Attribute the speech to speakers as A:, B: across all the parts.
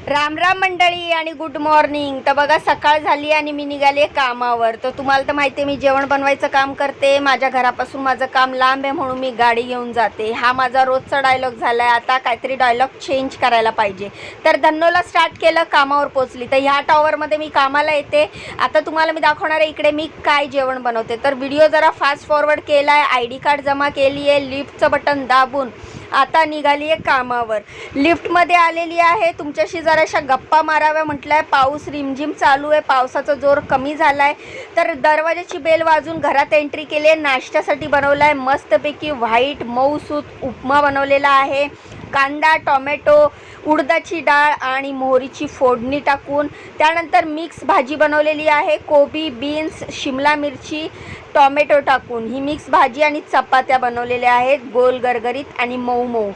A: राम राम मंडळी आणि good morning. तर बघा सकाळ झाली आणि मी निघाले कामावर। तर तुम्हाला तर माहिती आहे मी जेवण बनवायचं काम करते। माझ्या घरापासून माझं काम लांब आहे म्हणून मी गाडी घेऊन जाते। हा माझा रोजचा डायलॉग झालाय। आता काहीतरी डायलॉग चेंज करायला पाहिजे। तर धन्नोला स्टार्ट केलं, कामावर पोहोचली। तर ह्या टॉवरमध्ये मी कामाला येते। आता तुम्हाला मी दाखवणार आहे इकडे मी काय जेवण बनवते। तर व्हिडिओ जरा फास्ट फॉरवर्ड केला आहे, ID कार्ड जमा केली आहे, लिफ्टचं बटन दाबून आता निघाली आहे कामावर। लिफ्टमध्ये आलेली आहे, तुमच्याशी जराशा गप्पा माराव्या म्हटलं आहे। पाऊस रिमझिम चालू आहे, पावसाचा जोर कमी झाला आहे। तर दरवाजाची बेल वाजून घरात एंट्री केली आहे। नाश्त्यासाठी बनवला आहे मस्तपैकी व्हाईट मऊसूत उपमा बनवलेला आहे। कांदा, टोमॅटो, उडदाची डाळ आणि मोहरीची फोडणी टाकून त्यानंतर मिक्स भाजी बनवलेली आहे। कोबी, बीन्स, शिमला मिरची, टोमॅटो टाकून ही मिक्स भाजी आणि चपात्या बनवलेल्या आहेत गोल गरगरीत आणि मऊ मऊ।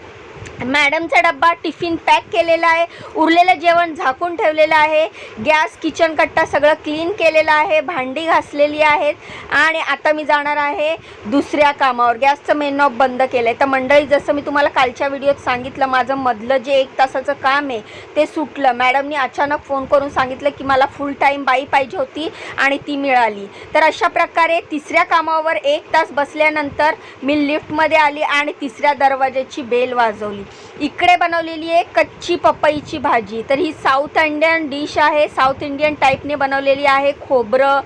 A: मॅडमचा डब्बा टिफिन पॅक केलेला आहे। उरलेलं जेवण झाकून ठेवलेलं आहे। गॅस, किचन कट्टा सगळं क्लीन केलेलं आहे। भांडी घासलेली आहेत आणि आता मी जाणार आहे दुसऱ्या कामावर। गॅसचं मेन नॉब बंद केलं आहे। तर मंडळी, जसं मी तुम्हाला कालच्या व्हिडिओत सांगितलं, माझं मधलं जे 1 तासाचं काम आहे ते सुटलं। मॅडमनी अचानक फोन करून सांगितलं की मला फुल टाईम बाई पाहिजे होती आणि ती मिळाली। तर अशा प्रकारे तिसऱ्या कामावर 1 तास बसल्यानंतर मी लिफ्टमध्ये आली आणि तिसऱ्या दरवाजाची बेल वाजवली। इकडे बनवलेली आहे कच्ची पपईची भाजी। तर ही साऊथ इंडियन डिश आहे, साऊथ इंडियन टाईपने बनवलेली आहे। खोबरं,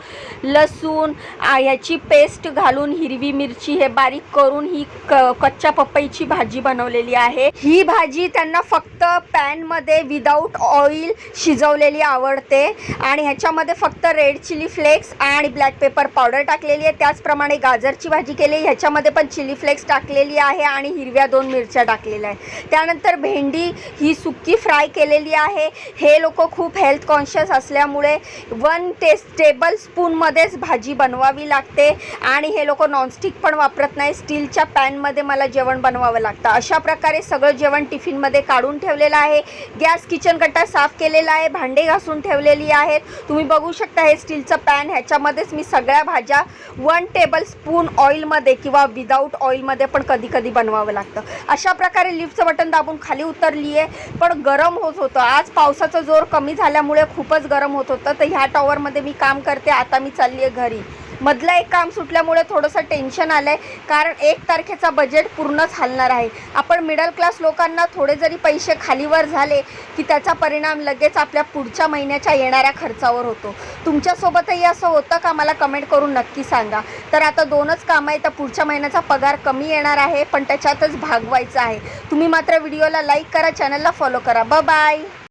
A: लसूण ह्याची पेस्ट घालून, हिरवी मिरची हे बारीक करून ही कच्च्या पपईची भाजी बनवलेली आहे। ही भाजी त्यांना फक्त पॅनमध्ये विदाऊट ऑइल शिजवलेली आवडते आणि ह्याच्यामध्ये फक्त रेड चिली फ्लेक्स आणि ब्लॅक पेपर पावडर टाकलेली आहे। त्याचप्रमाणे गाजरची भाजी केली, ह्याच्यामध्ये पण चिली फ्लेक्स टाकलेली आहे आणि हिरव्या 2 मिरच्या टाकलेल्या आहेत। त्यानंतर भेंडी ही सुक्की फ्राय केलेली आहे। हे लोक खूप हेल्थ कॉन्शियस असल्यामुळे 1 टेबल स्पूनमध्येच भाजी बनवावी लागते आणि हे लोक नॉनस्टिक पण वापरत नाही, स्टीलच्या पॅनमध्ये मला जेवण बनवावं लागतं। अशा प्रकारे सगळं जेवण टिफिनमध्ये काढून ठेवलेलं आहे। गॅस, किचन कट्टा साफ केलेला आहे, भांडे घासून ठेवलेली आहेत। तुम्ही बघू शकता हे स्टीलचं पॅन, ह्याच्यामध्येच मी सगळ्या भाज्या 1 टेबल स्पून ऑइलमध्ये किंवा विदाऊट ऑइलमध्ये पण कधी कधी बनवावं लागतं। अशा प्रकारे लिफ्टचं बटन दाबून खाली उतरली आहे, पण गरम होत होतं। आज पावसाचा जोर कमी झाल्यामुळे खूपच गरम होत होतं। तर ह्या टॉवरमध्ये मी काम करते। आता मी चालली आहे घरी। मधलं एक काम सुटल्यामुळे थोडंसं टेन्शन आलं आहे, कारण 1 तारखेचा बजेट पूर्णच हलणार आहे। आपण मिडल क्लास लोकांना थोडे जरी पैसे खालीवर झाले की त्याचा परिणाम लगेच आपल्या पुढच्या महिन्याच्या येणाऱ्या खर्चावर होतो। तुमच्यासोबतही असं होतं का? मला कमेंट करून नक्की सांगा। तर आता 2च कामं आहे, तर पुढच्या महिन्याचा पगार कमी येणार आहे, पण त्याच्यातच भागवायचं आहे। तुम्ही मात्र व्हिडिओला लाईक करा, चॅनलला फॉलो करा। Bye bye.